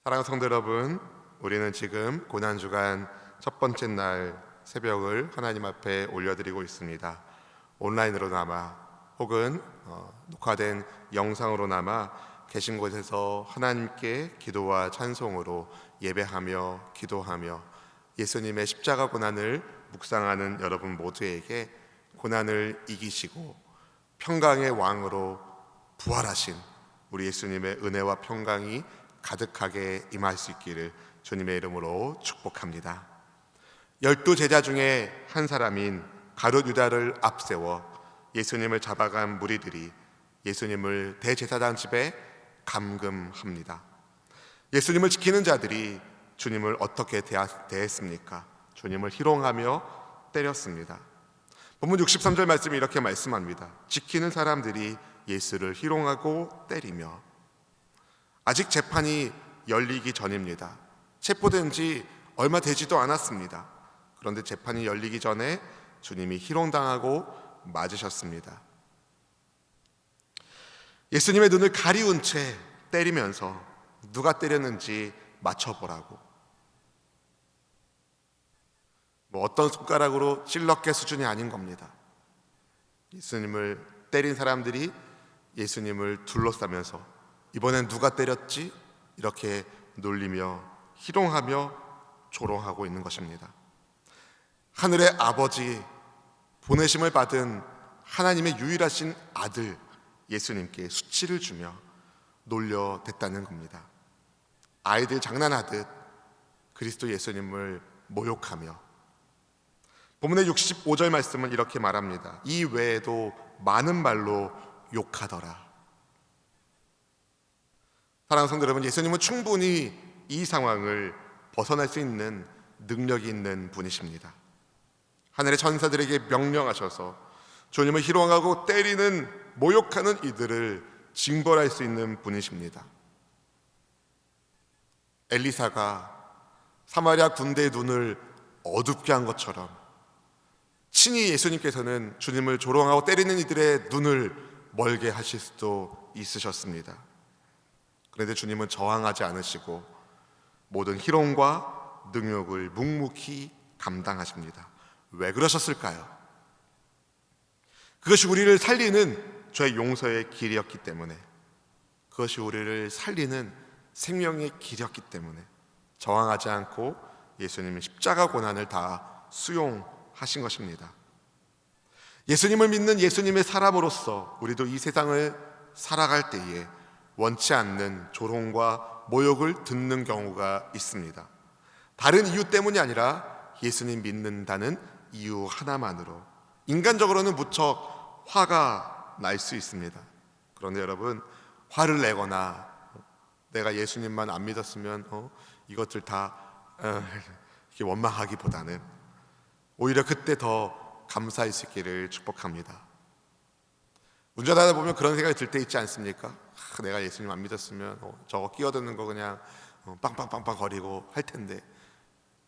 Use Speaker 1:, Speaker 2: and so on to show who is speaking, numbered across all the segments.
Speaker 1: 사랑하는 성도 여러분, 우리는 지금 고난주간 첫 번째 날 새벽을 하나님 앞에 올려드리고 있습니다. 온라인으로나마 혹은 녹화된 영상으로나마 계신 곳에서 하나님께 기도와 찬송으로 예배하며 기도하며 예수님의 십자가 고난을 묵상하는 여러분 모두에게 고난을 이기시고 평강의 왕으로 부활하신 우리 예수님의 은혜와 평강이 가득하게 임할 수 있기를 주님의 이름으로 축복합니다. 12 제자 중에 한 사람인 가룟 유다를 앞세워 예수님을 잡아간 무리들이 예수님을 대제사장 집에 감금합니다. 예수님을 지키는 자들이 주님을 어떻게 대했습니까? 주님을 희롱하며 때렸습니다. 본문 63절 말씀이 이렇게 말씀합니다. 지키는 사람들이 예수를 희롱하고 때리며. 아직 재판이 열리기 전입니다. 체포된 지 얼마 되지도 않았습니다. 그런데 재판이 열리기 전에 주님이 희롱당하고 맞으셨습니다. 예수님의 눈을 가리운 채 때리면서 누가 때렸는지 맞춰보라고. 어떤 손가락으로 찔렀게 수준이 아닌 겁니다. 예수님을 때린 사람들이 예수님을 둘러싸면서 이번엔 누가 때렸지? 이렇게 놀리며 희롱하며 조롱하고 있는 것입니다. 하늘의 아버지, 보내심을 받은 하나님의 유일하신 아들 예수님께 수치를 주며 놀려댔다는 겁니다. 아이들 장난하듯 그리스도 예수님을 모욕하며. 본문의 65절 말씀은 이렇게 말합니다. 이 외에도 많은 말로 욕하더라. 사랑하는 성도 여러분, 예수님은 충분히 이 상황을 벗어날 수 있는 능력이 있는 분이십니다. 하늘의 천사들에게 명령하셔서 주님을 희롱하고 때리는 모욕하는 이들을 징벌할 수 있는 분이십니다. 엘리사가 사마리아 군대의 눈을 어둡게 한 것처럼 친히 예수님께서는 주님을 조롱하고 때리는 이들의 눈을 멀게 하실 수도 있으셨습니다. 그런데 주님은 저항하지 않으시고 모든 희롱과 능욕을 묵묵히 감당하십니다. 왜 그러셨을까요? 그것이 우리를 살리는 죄 용서의 길이었기 때문에, 그것이 우리를 살리는 생명의 길이었기 때문에 저항하지 않고 예수님의 십자가 고난을 다 수용하신 것입니다. 예수님을 믿는 예수님의 사람으로서 우리도 이 세상을 살아갈 때에 원치 않는 조롱과 모욕을 듣는 경우가 있습니다. 다른 이유 때문이 아니라 예수님 믿는다는 이유 하나만으로 인간적으로는 무척 화가 날 수 있습니다. 그런데 여러분, 화를 내거나 내가 예수님만 안 믿었으면 이것들 다 이렇게 원망하기보다는 오히려 그때 더 감사할 수 있기를 축복합니다. 운전하다 보면 그런 생각이 들 때 있지 않습니까? 내가 예수님 안 믿었으면 저거 끼어드는 거 그냥 빵빵빵빵 거리고 할 텐데.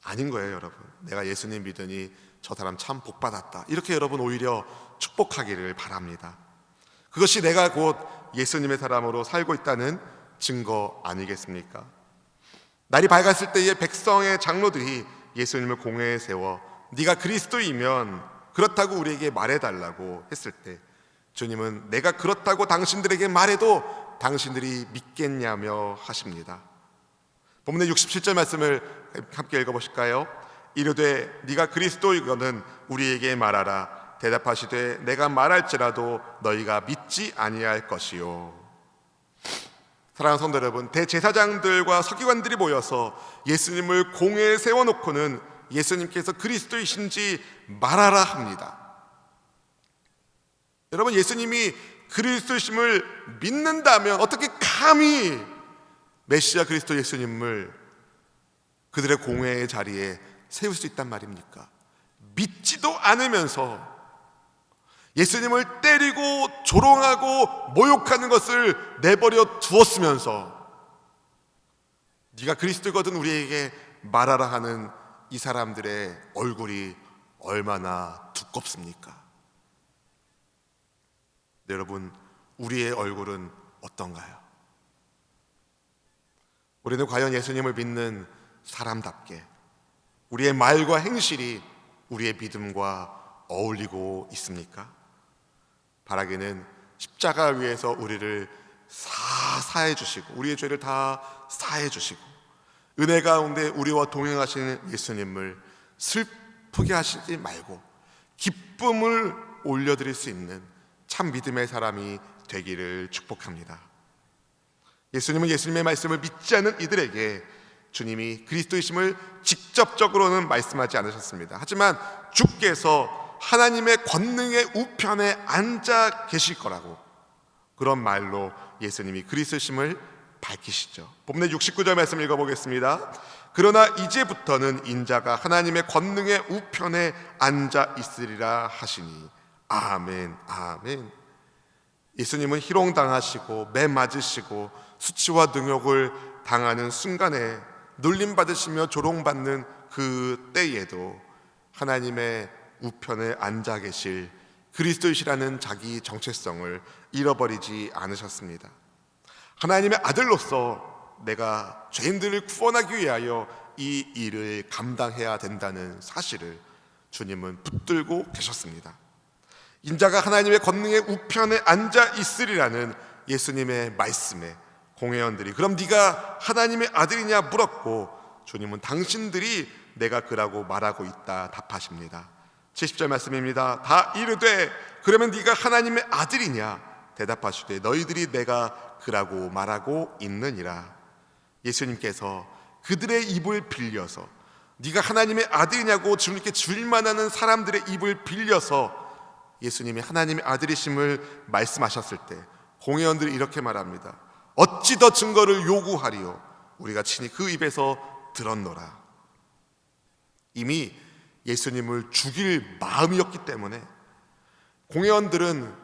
Speaker 1: 아닌 거예요, 여러분. 내가 예수님 믿으니 저 사람 참 복받았다, 이렇게 여러분 오히려 축복하기를 바랍니다. 그것이 내가 곧 예수님의 사람으로 살고 있다는 증거 아니겠습니까? 날이 밝았을 때의 백성의 장로들이 예수님을 공회에 세워 네가 그리스도이면 그렇다고 우리에게 말해달라고 했을 때 주님은 내가 그렇다고 당신들에게 말해도 당신들이 믿겠냐며 하십니다. 본문의 67절 말씀을 함께 읽어보실까요? 이르되 네가 그리스도이거든 우리에게 말하라. 대답하시되 내가 말할지라도 너희가 믿지 아니할 것이요. 사랑하는 성도 여러분, 대제사장들과 서기관들이 모여서 예수님을 공회에 세워놓고는 예수님께서 그리스도이신지 말하라 합니다. 여러분, 예수님이 그리스도이심을 믿는다면 어떻게 감히 메시아 그리스도 예수님을 그들의 공회의 자리에 세울 수 있단 말입니까? 믿지도 않으면서 예수님을 때리고 조롱하고 모욕하는 것을 내버려 두었으면서 네가 그리스도거든 우리에게 말하라 하는 이 사람들의 얼굴이 얼마나 두껍습니까? 네, 여러분, 우리의 얼굴은 어떤가요? 우리는 과연 예수님을 믿는 사람답게 우리의 말과 행실이 우리의 믿음과 어울리고 있습니까? 바라기는 십자가 위에서 우리를 사해 주시고 우리의 죄를 다 사해 주시고 은혜 가운데 우리와 동행하시는 예수님을 슬프게 하시지 말고 기쁨을 올려드릴 수 있는 참 믿음의 사람이 되기를 축복합니다. 예수님은 예수님의 말씀을 믿지 않는 이들에게 주님이 그리스도이심을 직접적으로는 말씀하지 않으셨습니다. 하지만 주께서 하나님의 권능의 우편에 앉아 계실 거라고 그런 말로 예수님이 그리스도이심을 밝히시죠. 본문의 69절 말씀 읽어보겠습니다. 그러나 이제부터는 인자가 하나님의 권능의 우편에 앉아 있으리라 하시니 아멘 아멘. 예수님은 희롱당하시고 매 맞으시고 수치와 능욕을 당하는 순간에 놀림받으시며 조롱받는 그 때에도 하나님의 우편에 앉아 계실 그리스도이시라는 자기 정체성을 잃어버리지 않으셨습니다. 하나님의 아들로서 내가 죄인들을 구원하기 위하여 이 일을 감당해야 된다는 사실을 주님은 붙들고 계셨습니다. 인자가 하나님의 권능의 우편에 앉아 있으리라는 예수님의 말씀에 공회원들이 그럼 네가 하나님의 아들이냐 물었고 주님은 당신들이 내가 그라고 말하고 있다 답하십니다. 70절 말씀입니다. 다 이르되 그러면 네가 하나님의 아들이냐 대답하시되 너희들이 내가 그라고 말하고 있느니라. 예수님께서 그들의 입을 빌려서 네가 하나님의 아들이냐고 주님께 질문하는 사람들의 입을 빌려서 예수님이 하나님의 아들이심을 말씀하셨을 때 공회원들이 이렇게 말합니다. 어찌 더 증거를 요구하리요 우리가 친히 그 입에서 들었노라. 이미 예수님을 죽일 마음이었기 때문에 공회원들은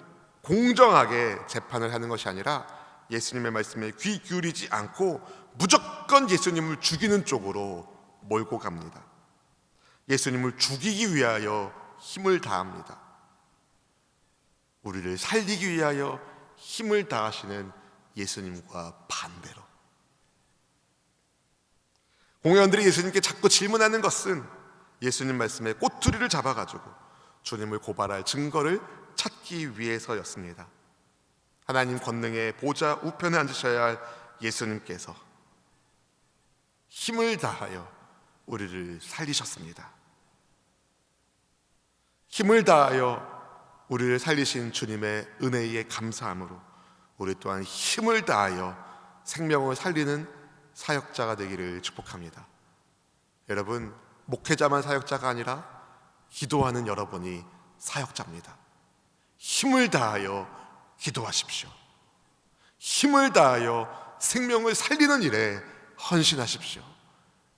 Speaker 1: 공정하게 재판을 하는 것이 아니라 예수님의 말씀에 귀 기울이지 않고 무조건 예수님을 죽이는 쪽으로 몰고 갑니다. 예수님을 죽이기 위하여 힘을 다합니다. 우리를 살리기 위하여 힘을 다하시는 예수님과 반대로 공회원들이 예수님께 자꾸 질문하는 것은 예수님 말씀에 꼬투리를 잡아가지고 주님을 고발할 증거를 찾기 위해서였습니다. 하나님 권능의 보좌 우편에 앉으셔야 할 예수님께서 힘을 다하여 우리를 살리셨습니다. 힘을 다하여 우리를 살리신 주님의 은혜에 감사함으로 우리 또한 힘을 다하여 생명을 살리는 사역자가 되기를 축복합니다. 여러분, 목회자만 사역자가 아니라 기도하는 여러분이 사역자입니다. 힘을 다하여 기도하십시오. 힘을 다하여 생명을 살리는 일에 헌신하십시오.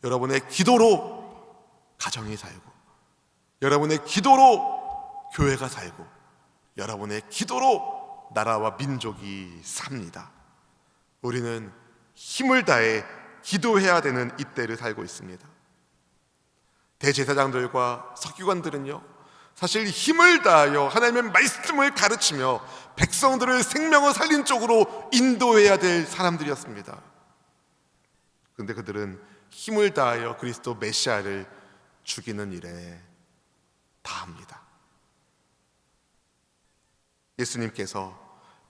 Speaker 1: 여러분의 기도로 가정이 살고 여러분의 기도로 교회가 살고 여러분의 기도로 나라와 민족이 삽니다. 우리는 힘을 다해 기도해야 되는 이때를 살고 있습니다. 대제사장들과 서기관들은요 사실 힘을 다하여 하나님의 말씀을 가르치며 백성들을 생명을 살린 쪽으로 인도해야 될 사람들이었습니다. 그런데 그들은 힘을 다하여 그리스도 메시아를 죽이는 일에 다합니다. 예수님께서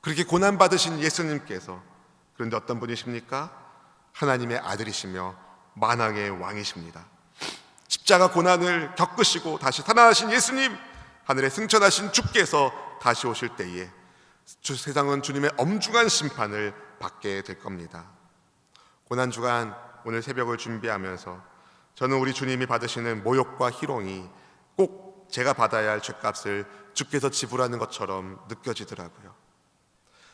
Speaker 1: 그렇게 고난받으신 예수님께서 그런데 어떤 분이십니까? 하나님의 아들이시며 만왕의 왕이십니다. 십자가 고난을 겪으시고 다시 살아나신 예수님, 하늘에 승천하신 주께서 다시 오실 때에 세상은 주님의 엄중한 심판을 받게 될 겁니다. 고난주간 오늘 새벽을 준비하면서 저는 우리 주님이 받으시는 모욕과 희롱이 꼭 제가 받아야 할 죄값을 주께서 지불하는 것처럼 느껴지더라고요.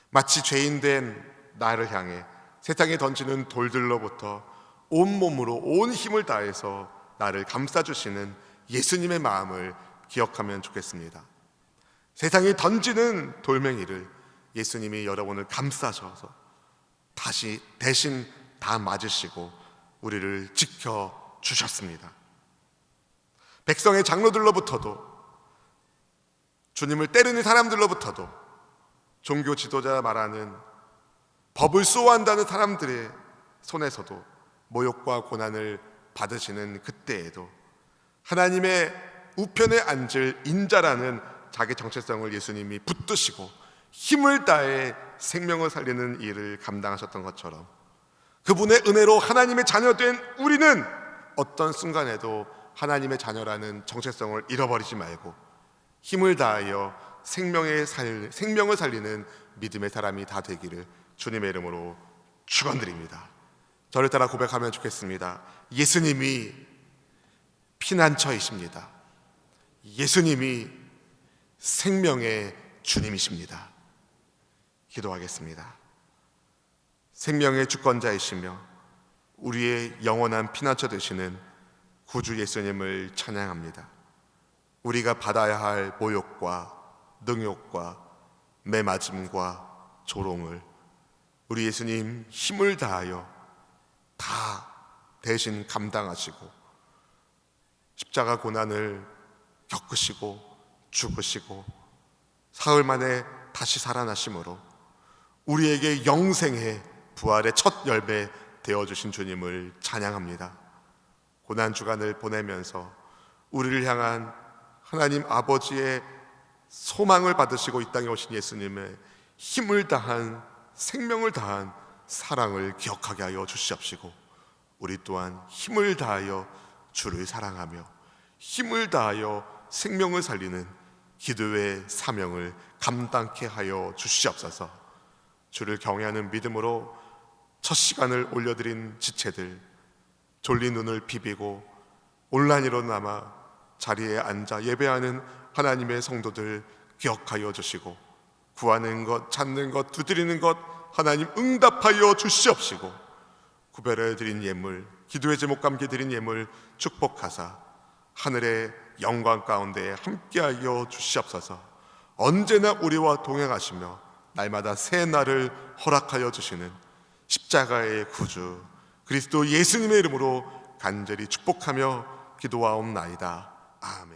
Speaker 1: 마치 죄인된 나를 향해 세상에 던지는 돌들로부터 온몸으로 온 힘을 다해서 나를 감싸주시는 예수님의 마음을 기억하면 좋겠습니다. 세상이 던지는 돌멩이를 예수님이 여러분을 감싸셔서 다시 대신 다 맞으시고 우리를 지켜주셨습니다. 백성의 장로들로부터도 주님을 때리는 사람들로부터도 종교 지도자 말하는 법을 수호한다는 사람들의 손에서도 모욕과 고난을 받으시는 그때에도 하나님의 우편에 앉을 인자라는 자기 정체성을 예수님이 붙드시고 힘을 다해 생명을 살리는 일을 감당하셨던 것처럼 그분의 은혜로 하나님의 자녀된 우리는 어떤 순간에도 하나님의 자녀라는 정체성을 잃어버리지 말고 힘을 다하여 생명을 살리는 믿음의 사람이 다 되기를 주님의 이름으로 축원드립니다. 저를 따라 고백하면 좋겠습니다. 예수님이 피난처이십니다. 예수님이 생명의 주님이십니다. 기도하겠습니다. 생명의 주권자이시며 우리의 영원한 피난처 되시는 구주 예수님을 찬양합니다. 우리가 받아야 할 모욕과 능욕과 매맞음과 조롱을 우리 예수님 힘을 다하여 다 대신 감당하시고 십자가 고난을 겪으시고 죽으시고 사흘 만에 다시 살아나심으로 우리에게 영생의 부활의 첫 열매 되어주신 주님을 찬양합니다. 고난주간을 보내면서 우리를 향한 하나님 아버지의 소망을 받으시고 이 땅에 오신 예수님의 힘을 다한 생명을 다한 사랑을 기억하게 하여 주시옵시고 우리 또한 힘을 다하여 주를 사랑하며 힘을 다하여 생명을 살리는 기도의 사명을 감당케 하여 주시옵소서. 주를 경외하는 믿음으로 첫 시간을 올려드린 지체들 졸린 눈을 비비고 온라인으로 남아 자리에 앉아 예배하는 하나님의 성도들 기억하여 주시고 구하는 것, 찾는 것, 두드리는 것 하나님 응답하여 주시옵시고 구별해 드린 예물, 기도의 제목 감게 드린 예물 축복하사 하늘의 영광 가운데 함께하여 주시옵소서. 언제나 우리와 동행하시며 날마다 새 날을 허락하여 주시는 십자가의 구주 그리스도 예수님의 이름으로 간절히 축복하며 기도하옵나이다. 아멘.